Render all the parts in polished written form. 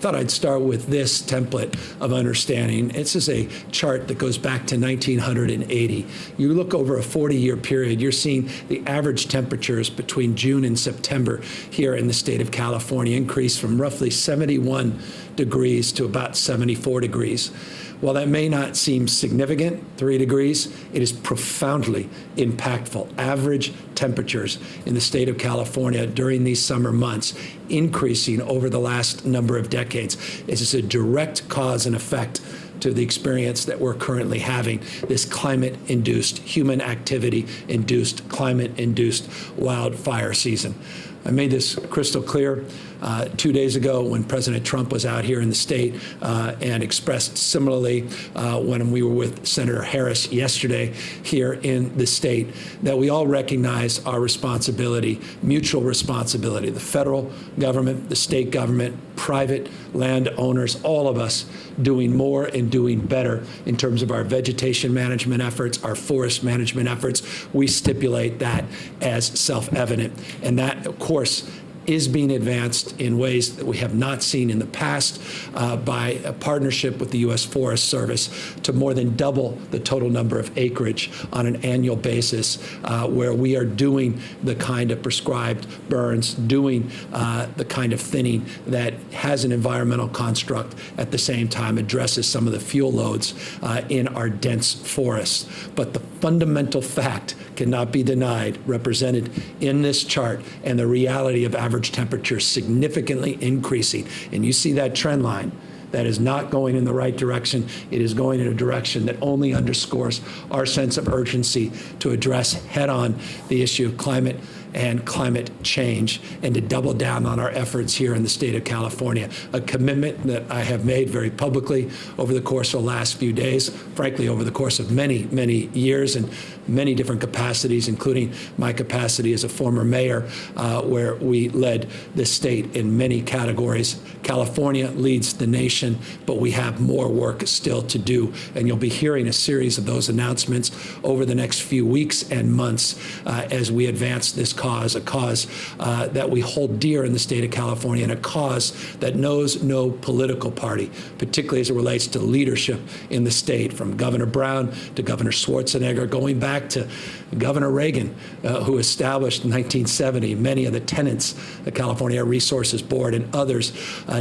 thought I'd start with this template of understanding. This is a chart that goes back to 1980. You look over a 40-year period, you're seeing the average temperatures between June and September here in the state of California increase from roughly 71 degrees to about 74 degrees. While that may not seem significant, 3 degrees, it is profoundly impactful. Average temperatures in the state of California during these summer months increasing over the last number of decades. This is a direct cause and effect to the experience that we're currently having, this climate-induced, human activity-induced, climate-induced wildfire season. I made this crystal clear 2 days ago when President Trump was out here in the state and expressed similarly when we were with Senator Harris yesterday here in the state, that we all recognize our responsibility, mutual responsibility, the federal government, the state government, private landowners, all of us doing more and doing better in terms of our vegetation management efforts, our forest management efforts. We stipulate that as self-evident. And that, of course, is being advanced in ways that we have not seen in the past by a partnership with the U.S. Forest Service to more than double the total number of acreage on an annual basis, where we are doing the kind of prescribed burns, doing the kind of thinning that has an environmental construct, at the same time addresses some of the fuel loads in our dense forests. But the fundamental fact cannot be denied, represented in this chart, and the reality of average temperatures significantly increasing. And you see that trend line. That is not going in the right direction. It is going in a direction that only underscores our sense of urgency to address head-on the issue of climate and climate change, and to double down on our efforts here in the state of California. A commitment that I have made very publicly over the course of the last few days, frankly, over the course of many, many years and many different capacities, including my capacity as a former mayor, where we led the state in many categories. California leads the nation, but we have more work still to do. And you'll be hearing a series of those announcements over the next few weeks and months as we advance this cause, a cause that we hold dear in the state of California, and a cause that knows no political party, particularly as it relates to leadership in the state, from Governor Brown to Governor Schwarzenegger, going back to Governor Reagan, who established in 1970 many of the tenets, the California Resources Board and others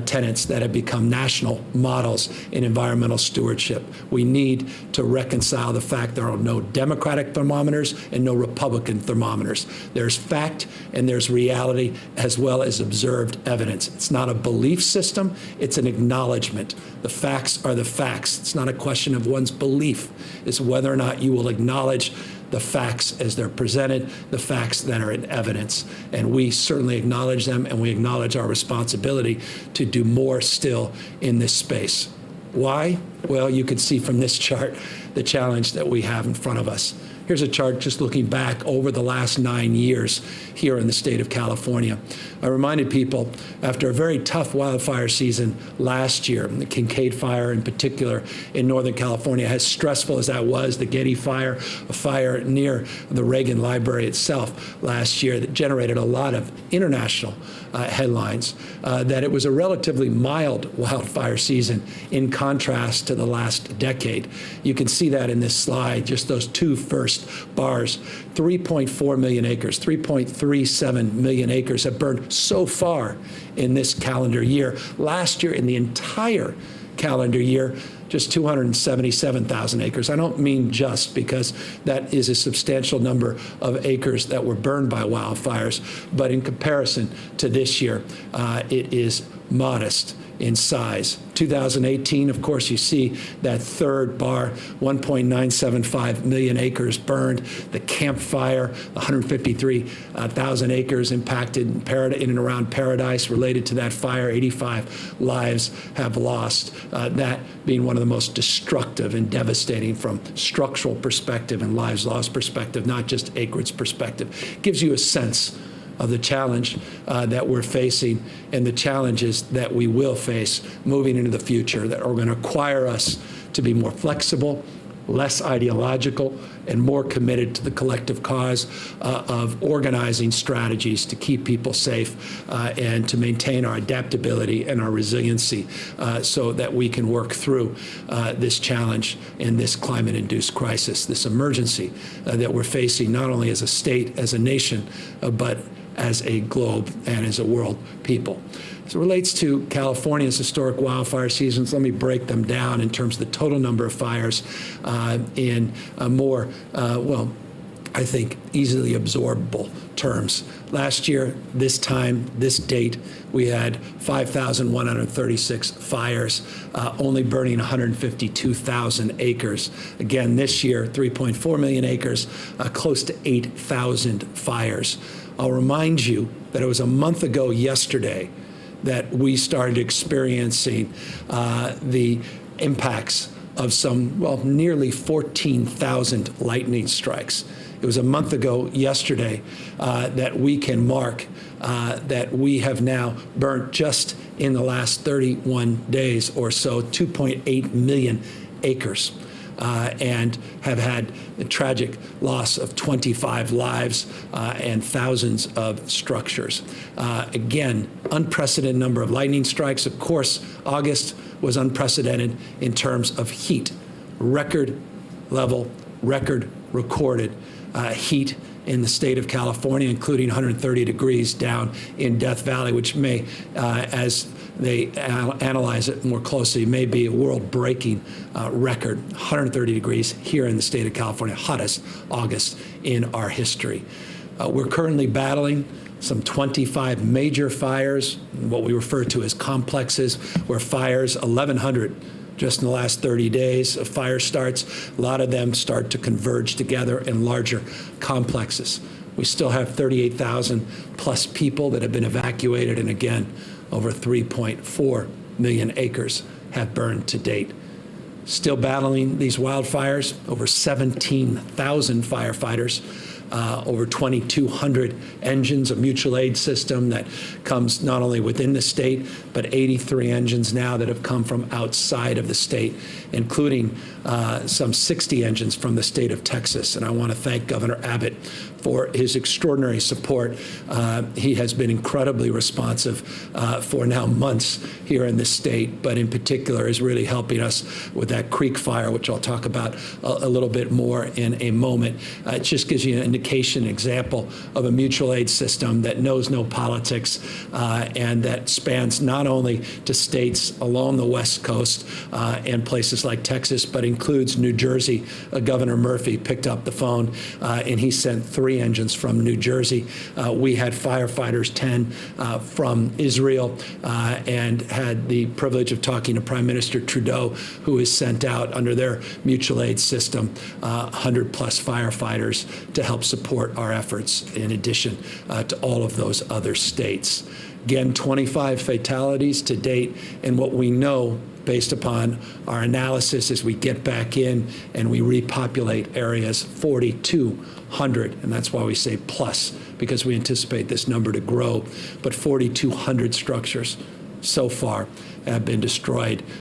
tenets that have become national models in environmental stewardship. We need to reconcile the fact there are no Democratic thermometers and no Republican thermometers. There's fact and there's reality, as well as observed evidence. It's not a belief system, it's an acknowledgement. The facts are the facts. It's not a question of one's belief. It's whether or not you will acknowledge the facts as they're presented, the facts that are in evidence. And we certainly acknowledge them, and we acknowledge our responsibility to do more still in this space. Why? Well, you can see from this chart the challenge that we have in front of us. Here's a chart just looking back over the last 9 years here in the state of California. I reminded people after a very tough wildfire season last year, the Kincade Fire in particular in Northern California, as stressful as that was, the Getty Fire, a fire near the Reagan Library itself last year that generated a lot of international headlines, that it was a relatively mild wildfire season in contrast to the last decade. You can see that in this slide, just those two first bars. 3.4 million acres, 3.37 million acres have burned so far in this calendar year. Last year, in the entire calendar year, just 277,000 acres. I don't mean just, because that is a substantial number of acres that were burned by wildfires, but in comparison to this year, it is modest in size. 2018, of course, you see that third bar, 1.975 million acres burned. The Camp Fire, 153,000 acres impacted in and around Paradise related to that fire. 85 lives have lost. That being one of the most destructive and devastating from structural perspective and lives lost perspective, not just acreage perspective. Gives you a sense of the challenge that we're facing and the challenges that we will face moving into the future, that are going to require us to be more flexible, less ideological, and more committed to the collective cause of organizing strategies to keep people safe and to maintain our adaptability and our resiliency so that we can work through this challenge in this climate-induced crisis, this emergency that we're facing not only as a state, as a nation, but as a globe and as a world people. As it relates to California's historic wildfire seasons, let me break them down in terms of the total number of fires in more, well, I think, easily absorbable terms. Last year, this time, this date, we had 5,136 fires, only burning 152,000 acres. Again, this year, 3.4 million acres, close to 8,000 fires. I'll remind you that it was a month ago yesterday that we started experiencing the impacts of some, well, nearly 14,000 lightning strikes. It was a month ago yesterday that we can mark that we have now burnt just in the last 31 days or so 2.8 million acres. And have had the tragic loss of 25 lives and thousands of structures. Again, unprecedented number of lightning strikes. Of course, August was unprecedented in terms of heat. Record level, record recorded heat in the state of California, including 130 degrees down in Death Valley, which may, as they analyze it more closely, may be a world-breaking record, 130 degrees here in the state of California, hottest August in our history. We're currently battling some 25 major fires, what we refer to as complexes, where fires, 1,100 just in the last 30 days of fire starts. A lot of them start to converge together in larger complexes. We still have 38,000 plus people that have been evacuated, and again, over 3.4 million acres have burned to date. Still battling these wildfires, over 17,000 firefighters, over 2,200 engines, a mutual aid system that comes not only within the state, but 83 engines now that have come from outside of the state, including some 60 engines from the state of Texas. And I want to thank Governor Abbott for his extraordinary support. He has been incredibly responsive for now months here in this state, but in particular is really helping us with that Creek Fire, which I'll talk about a little bit more in a moment. It just gives you an indication, example of a mutual aid system that knows no politics and that spans not only to states along the West Coast and places like Texas, but includes New Jersey. Governor Murphy picked up the phone and he sent 3 engines from New Jersey. We had firefighters, 10 from Israel, and had the privilege of talking to Prime Minister Trudeau, who has sent out under their mutual aid system 100 plus firefighters to help support our efforts in addition to all of those other states. Again, 25 fatalities to date, and what we know based upon our analysis as we get back in and we repopulate areas, 4,200, and that's why we say plus, because we anticipate this number to grow, but 4,200 structures so far have been destroyed